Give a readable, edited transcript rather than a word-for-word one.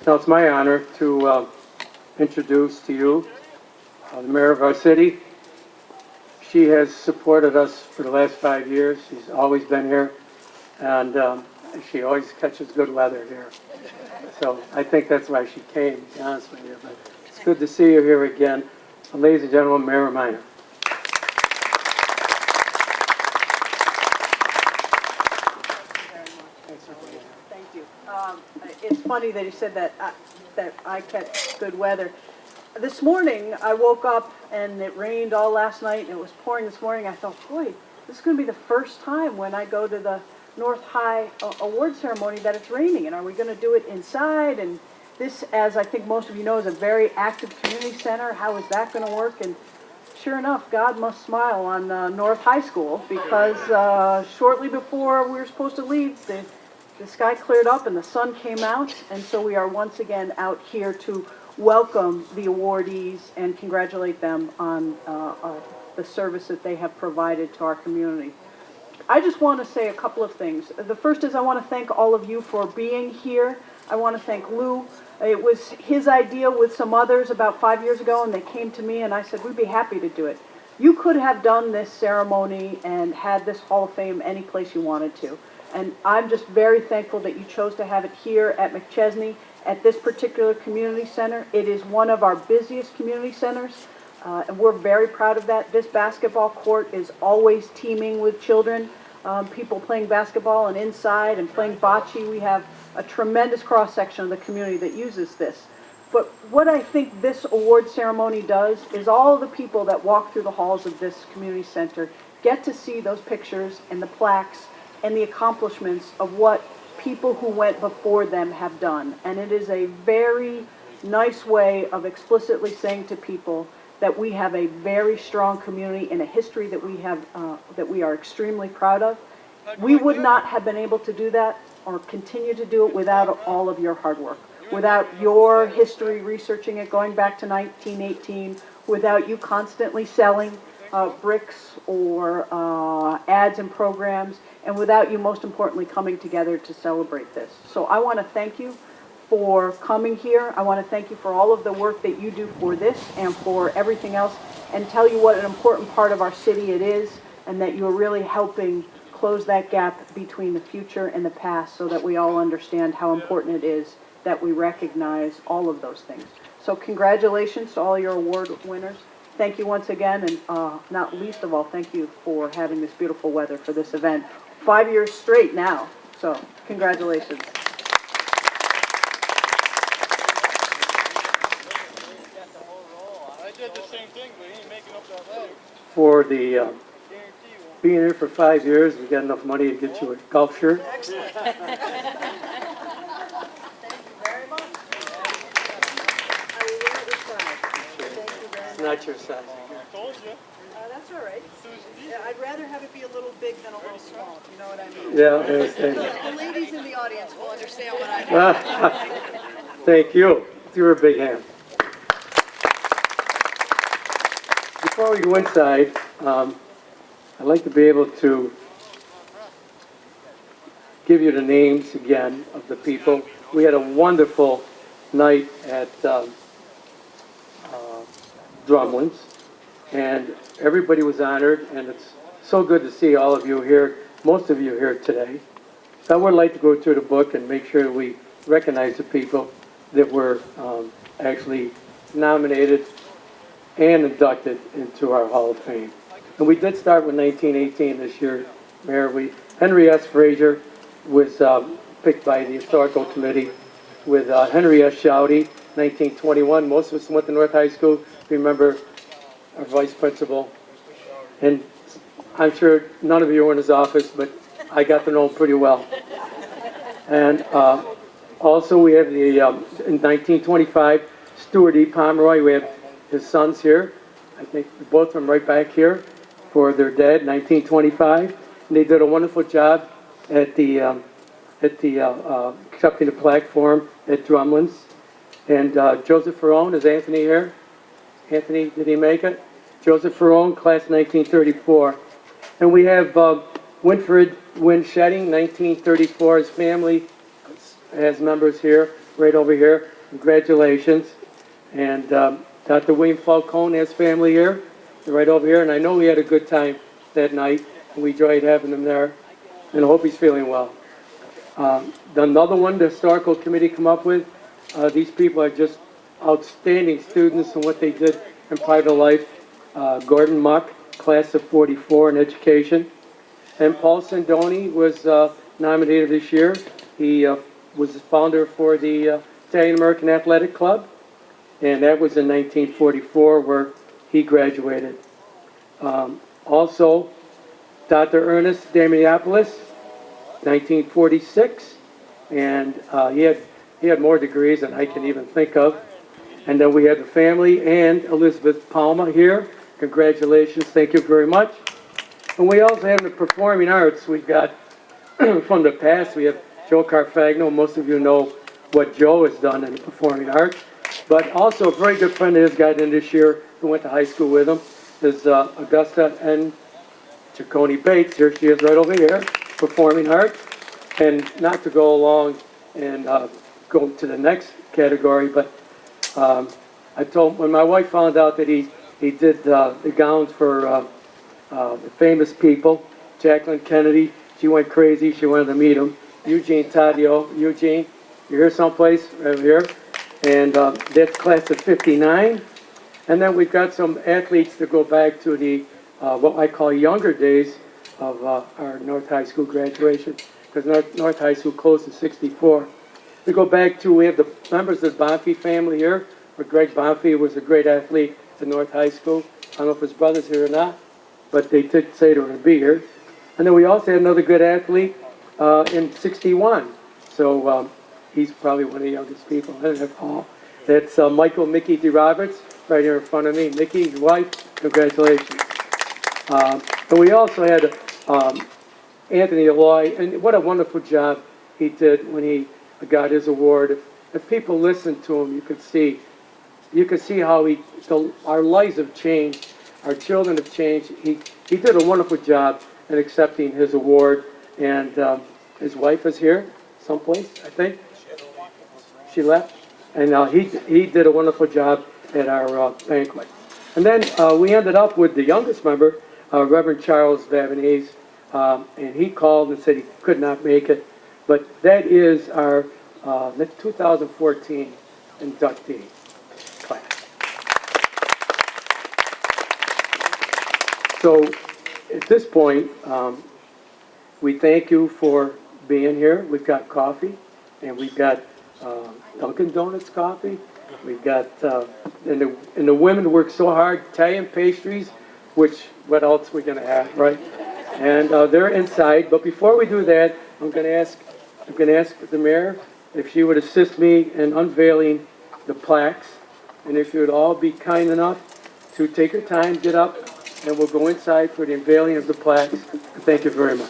Now it's my honor to introduce to you the mayor of our city. She has supported us for the last 5 years. She's always been here, and she always catches good weather here. So I think that's why she came, to be honest with you. But it's good to see you here again. Ladies and gentlemen, Mayor Miner. Thank you. It's funny that you said that I catch good weather. This morning, I woke up and it rained all last night and it was pouring this morning. I thought, boy, this is going to be the first time when I go to the North High award ceremony that it's raining. And are we going to do it inside? And this, as I think most of you know, is a very active community center. How is that going to work? And sure enough, God must smile on North High School, because shortly before we were supposed to leave, the sky cleared up and the sun came out, and so we are once again out here to welcome the awardees and congratulate them on the service that they have provided to our community. I just want to say a couple of things. The first is I want to thank all of you for being here. I want to thank Lou. It was his idea with some others about 5 years ago, and they came to me and I said, we'd be happy to do it. You could have done this ceremony and had this Hall of Fame any place you wanted to. And I'm just very thankful that you chose to have it here at McChesney, at this particular community center. It is one of our busiest community centers, and we're very proud of that. This basketball court is always teeming with children, people playing basketball and inside and playing bocce. We have a tremendous cross-section of the community that uses this. But what I think this award ceremony does is all of the people that walk through the halls of this community center get to see those pictures and the plaques and the accomplishments of what people who went before them have done. And it is a very nice way of explicitly saying to people that we have a very strong community and a history that we have, that we are extremely proud of. We would not have been able to do that or continue to do it without all of your hard work, without your history researching it going back to 1918, without you constantly selling bricks or ads and programs, and without you, most importantly, coming together to celebrate this. So I want to thank you for coming here. I want to thank you for all of the work that you do for this and for everything else, and tell you what an important part of our city it is, and that you're really helping close that gap between the future and the past, so that we all understand how important it is that we recognize all of those things. So congratulations to all your award winners. Thank you once again, and not least of all, thank you for having this beautiful weather for this event. 5 years straight now, so congratulations. I did the same thing, but he ain't making up that letter. For the being here for 5 years, we got enough money to get you a golf shirt. Excellent. Thank you very much. I will wear it with pride. Thank you very much. It's not your size. I told you. That's all right. Yeah, I'd rather have it be a little big than a little small, if you know what I mean. Yeah, I understand. The ladies in the audience will understand what I mean. Thank you. You're a big hand. Before we go inside, I'd like to be able to give you the names again of the people. We had a wonderful night at Drumlin's, and everybody was honored, and it's so good to see all of you here, most of you here today. So I would like to go through the book and make sure we recognize the people that were actually nominated and inducted into our Hall of Fame. And we did start with 1918 this year, Mayor. Henry S. Frazier was picked by the Historical Committee, with Henry S. Shouty, 1921. Most of us went to North High School. Remember our vice principal. And I'm sure none of you were in his office, but I got to know him pretty well. And also we have the, in 1925, Stuart E. Pomeroy. We have his sons here. I think both of them right back here for their dad, 1925. And they did a wonderful job at the accepting the plaque for him at Drumlin's. And Joseph Ferrone, is Anthony here? Anthony, did he make it? Joseph Ferrone, class 1934. And we have Winfred Wynn Shedding, 1934. His family has members here, right over here. Congratulations. And Dr. William Falcone has family here, right over here, and I know we had a good time that night. We enjoyed having him there, and I hope he's feeling well. Another one the historical committee come up with, these people are just outstanding students in what they did in private life. Gordon Muck, class of 44 in education. And Paul Sandoni was nominated this year. He was the founder for the Italian American Athletic Club, and that was in 1944 where he graduated. Also, Dr. Ernest Damiopoulos, 1946, and he had more degrees than I can even think of. And then we had the family and Elizabeth Palma here. Congratulations, thank you very much. And we also have the performing arts. We've got, from the past, we have Joe Carfagno. Most of you know what Joe has done in the performing arts. But also a very good friend of his got in this year, who went to high school with him, is Augusta and Chaconi Bates. Here she is right over here, performing arts. And not to go along and go to the next category, but I told, when my wife found out that he did the gowns for the famous people, Jacqueline Kennedy, she went crazy, she wanted to meet him. Eugene Taddeo, Eugene, you're here someplace, right here. And that's class of 59. And then we've got some athletes that go back to the, what I call younger days of our North High School graduation, because North High School closed in 64. We go back to, we have the members of the Bonfey family here, where Greg Bonfey was a great athlete at North High School. I don't know if his brother's here or not, but they did say they were going to be here. And then we also had another good athlete in 61. So he's probably one of the youngest people. I don't have Paul. That's Michael Mickey D. Roberts, right here in front of me. Mickey, your wife, congratulations. And we also had Anthony Eloy, and what a wonderful job he did when he got his award. If people listen to him, you could see how our lives have changed, our children have changed. He did a wonderful job in accepting his award, and his wife is here someplace, I think. She left, and he did a wonderful job at our banquet. And then we ended up with the youngest member, Reverend Charles Vavanese, and he called and said he could not make it, but that is our 2014 inductee class. So at this point, we thank you for being here. We've got coffee, and we've got Dunkin' Donuts coffee. We've got, and the women work so hard, Italian pastries, which, what else are we going to have, right? And they're inside. But before we do that, I'm going to ask the mayor if she would assist me in unveiling the plaques, and if you would all be kind enough to take your time, get up, and we'll go inside for the unveiling of the plaques. Thank you very much.